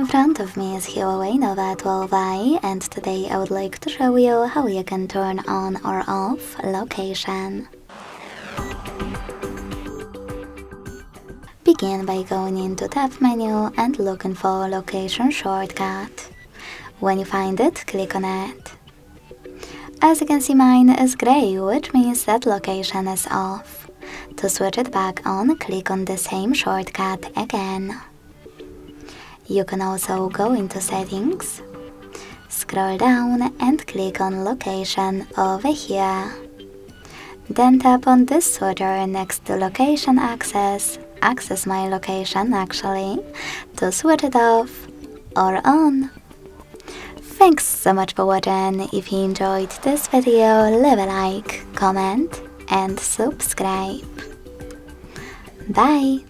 In front of me is HUAWEI Nova 12i, and today I would like to show you how you can turn on or off location. Begin by going into Tab menu and looking for location shortcut. When you find it, click on it. As you can see, mine is gray, which means that location is off. To switch it back on, click on the same shortcut again. You can also go into Settings, scroll down and click on Location over here. Then tap on this sorter next to Location Access, Access My Location actually, to switch it off or on. Thanks so much for watching. If you enjoyed this video, leave a like, comment and subscribe. Bye!